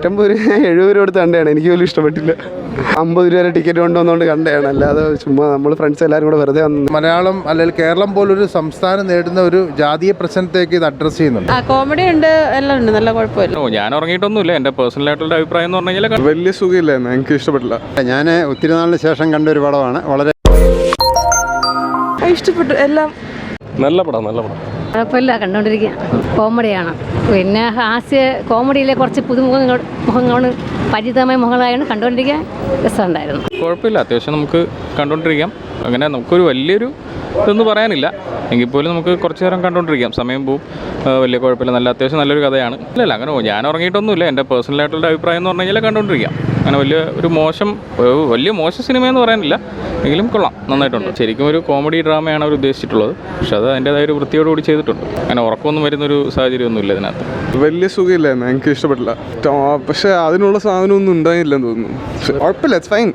70 രൂപ കൊടുത്ത് കണ്ടതാണ്. എനിക്ക് പോലും ഇഷ്ടപ്പെട്ടില്ല. 50 രൂപ ടിക്കറ്റ് കൊണ്ടുവന്നുകൊണ്ട് കണ്ടതാണ്. അല്ലാതെ ചുമ്മാ നമ്മൾ ഫ്രണ്ട്സ് എല്ലാവരും കൂടെ വെറുതെ വന്നു. മലയാളം അല്ലെങ്കിൽ കേരളം പോലൊരു സംസ്ഥാനം നേടുന്ന ഒരു ജാതീയ പ്രശ്നത്തേക്ക് ഇത് അഡ്രസ്സ് ചെയ്യുന്നുണ്ട്. കോമഡി ഉണ്ട്, എല്ലാം ഉണ്ട്, നല്ല കുഴപ്പമില്ല. ഞാൻ ഉറങ്ങിയിട്ടൊന്നുമില്ല. എൻ്റെ പേഴ്സണൽ ആയിട്ടുള്ള അഭിപ്രായം എന്ന് പറഞ്ഞു കഴിഞ്ഞാൽ വലിയ സുഖമില്ലായിരുന്നു, എനിക്ക് ഇഷ്ടപ്പെട്ടില്ല. ഞാൻ ഒത്തിരി നാളിന് ശേഷം കണ്ട ഒരു പടമാണ്. വളരെ ഇഷ്ടപ്പെട്ടു. എല്ലാം നല്ല പടം. കുഴപ്പമില്ല, കണ്ടുകൊണ്ടിരിക്കുക. കോമഡിയാണ്. പിന്നെ കോമഡിയിലെ കുറച്ച് മുഖങ്ങൾ പരിചിതമായ മുഖങ്ങളായാണ് കണ്ടുകൊണ്ടിരിക്കാൻ രസമുണ്ടായിരുന്നു. കുഴപ്പമില്ല, അത്യാവശ്യം നമുക്ക് കണ്ടുകൊണ്ടിരിക്കാം. അങ്ങനെ നമുക്കൊരു വലിയൊരു ഇതൊന്നും പറയാനില്ല. എങ്കിൽ പോലും നമുക്ക് കുറച്ച് നേരം കണ്ടുകൊണ്ടിരിക്കാം, സമയം പോവും. വലിയ കുഴപ്പമില്ല, അത്യാവശ്യം നല്ലൊരു കഥയാണ്. ഇല്ല അങ്ങനെ ഞാൻ ഉറങ്ങിയിട്ടൊന്നുമില്ല. എൻ്റെ പേഴ്സണൽ ആയിട്ടുള്ള അഭിപ്രായം എന്ന് പറഞ്ഞു കഴിഞ്ഞാൽ കണ്ടുകൊണ്ടിരിക്കാം. അങ്ങനെ വലിയ മോശം സിനിമയെന്ന് പറയാനില്ല, എങ്കിലും കൊള്ളാം, നന്നായിട്ടുണ്ട്. ശരിക്കും ഒരു കോമഡി ഡ്രാമയാണ് അവർ ഉദ്ദേശിച്ചിട്ടുള്ളത്. പക്ഷെ അത് അതിൻ്റെതായ ഒരു വൃത്തിയോടുകൂടി ചെയ്തിട്ടുണ്ട്. അങ്ങനെ ഉറക്കമൊന്നും വരുന്നൊരു സാഹചര്യമൊന്നുമില്ല ഇതിനകത്ത്. വലിയ സുഖമില്ലായിരുന്നു, എനിക്ക് ഇഷ്ടപ്പെട്ടില്ല. പക്ഷെ അതിനുള്ള സാധനമൊന്നും ഉണ്ടായില്ലെന്ന് തോന്നുന്നു. കുഴപ്പമില്ല, ഇറ്റ്സ് ഫൈൻ.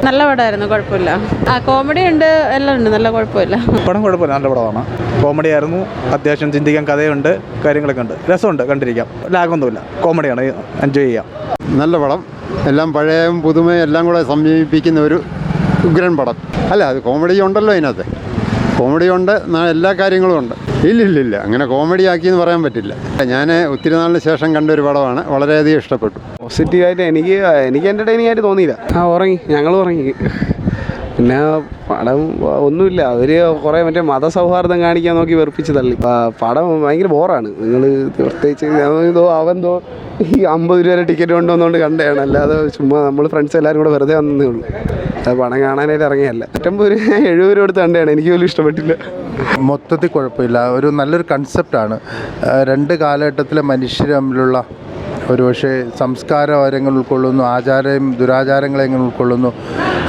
നല്ല പടമായിരുന്നു, കുഴപ്പമില്ല. കോമഡി ഉണ്ട്, എല്ലാം ഉണ്ട്, നല്ല കുഴപ്പമില്ല. പടം കുഴപ്പമില്ല, നല്ല പടമാണ്. കോമഡി ആയിരുന്നു, അത്യാവശ്യം ചിന്തിക്കാൻ കഥയുണ്ട്, കാര്യങ്ങളൊക്കെ ഉണ്ട്, രസമുണ്ട്, കണ്ടിരിക്കാം. ലാഗൊന്നുമില്ല, കോമഡിയാണ്, എൻജോയ് ചെയ്യാം. നല്ല പടം. എല്ലാം പഴയവും പുതുമയും എല്ലാം കൂടെ സമീപിക്കുന്ന ഒരു ഉഗ്രൻ പടം. അല്ല, അത് കോമഡി ഉണ്ടല്ലോ അതിനകത്ത്. കോമഡി ഉണ്ട്, എല്ലാ കാര്യങ്ങളും ഉണ്ട്. ഇല്ല അങ്ങനെ കോമഡി ആക്കിയെന്ന് പറയാൻ പറ്റില്ല. ഞാൻ ഒത്തിരി നാളിന് ശേഷം കണ്ട ഒരു പടമാണ്. വളരെയധികം ഇഷ്ടപ്പെട്ടു. പോസിറ്റീവായിട്ട് എനിക്ക് എൻ്റർടൈനിങ് ആയിട്ട് തോന്നിയില്ല. ഞങ്ങൾ ഉറങ്ങി. പിന്നെ പടം ഒന്നുമില്ല, അവർ കുറേ മതസൗഹാർദ്ദം കാണിക്കാൻ നോക്കി വെറുപ്പിച്ച് തള്ളി. പടം ഭയങ്കര ബോറാണ്. നിങ്ങൾ പ്രത്യേകിച്ച് അവന്തോ ഈ 50 രൂപ ടിക്കറ്റ് കൊണ്ടുവന്നുകൊണ്ട് കണ്ടതാണ്. അല്ലാതെ ചുമ്മാ നമ്മൾ ഫ്രണ്ട്സ് എല്ലാവരും കൂടെ വെറുതെ വന്നേ ഉള്ളൂ. അത് പടം കാണാനായിട്ട് ഇറങ്ങിയല്ല. 70 രൂപ കൊടുത്ത് കണ്ടതാണ്. എനിക്ക് പോലും ഇഷ്ടപ്പെട്ടില്ല. മൊത്തത്തിൽ കുഴപ്പമില്ല. ഒരു നല്ലൊരു കൺസെപ്റ്റാണ്. രണ്ട് കാലഘട്ടത്തിലെ മനുഷ്യർ തമ്മിലുള്ള ഒരുപക്ഷെ സംസ്കാരങ്ങൾ ഉൾക്കൊള്ളുന്നു, ദുരാചാരങ്ങളെ എങ്ങനെ ഉൾക്കൊള്ളുന്നു,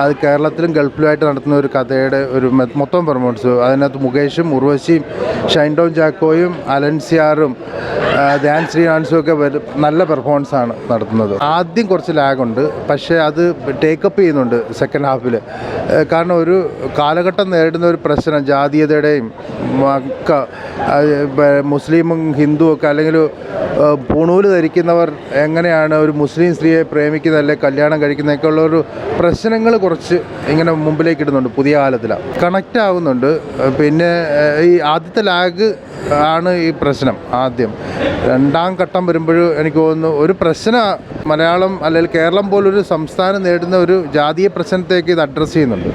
അത് കേരളത്തിലും ഗൾഫിലുമായിട്ട് നടത്തുന്ന ഒരു കഥയുടെ ഒരു മൊത്തം പെർഫോമൻസ്. അതിനകത്ത് മുകേഷും ഉർവശിയും ഷൈൻ ടോം ചാക്കോയും അലൻസിയാറും ധ്യാൻ ശ്രീനിവാസും ഒക്കെ നല്ല പെർഫോമൻസാണ് നടത്തുന്നത്. ആദ്യം കുറച്ച് ലാഗുണ്ട്, പക്ഷേ അത് ടേക്കപ്പ് ചെയ്യുന്നുണ്ട് സെക്കൻഡ് ഹാഫിൽ. കാരണം ഒരു കാലഘട്ടം നേരിടുന്ന ഒരു പ്രശ്നം, ജാതീയതയുടെയും മുസ്ലിമും ഹിന്ദുവും ഒക്കെ, അല്ലെങ്കിൽ പൂണൂല് ധരിക്കുന്നവർ എങ്ങനെയാണ് ഒരു മുസ്ലിം സ്ത്രീയെ പ്രേമിക്കുന്നത് അല്ലെങ്കിൽ കല്യാണം കഴിക്കുന്നതൊക്കെ ഉള്ളൊരു പ്രശ്നങ്ങൾ കുറച്ച് ഇങ്ങനെ മുമ്പിലേക്ക് ഇടുന്നുണ്ട്. പുതിയ കാലത്തിലാണ് കണക്റ്റ് ആവുന്നുണ്ട്. പിന്നെ ഈ ആദ്യത്തെ ലാഗ് ആണ് ഈ പ്രശ്നം. ആദ്യം രണ്ടാം ഘട്ടം വരുമ്പോഴും എനിക്ക് തോന്നുന്നു ഒരു പ്രശ്നം മലയാളം അല്ലെങ്കിൽ കേരളം പോലൊരു സംസ്ഥാനം നേടുന്ന ഒരു ജാതീയ പ്രശ്നത്തേക്ക് ഇത് അഡ്രസ്സ് ചെയ്യുന്നുണ്ട്.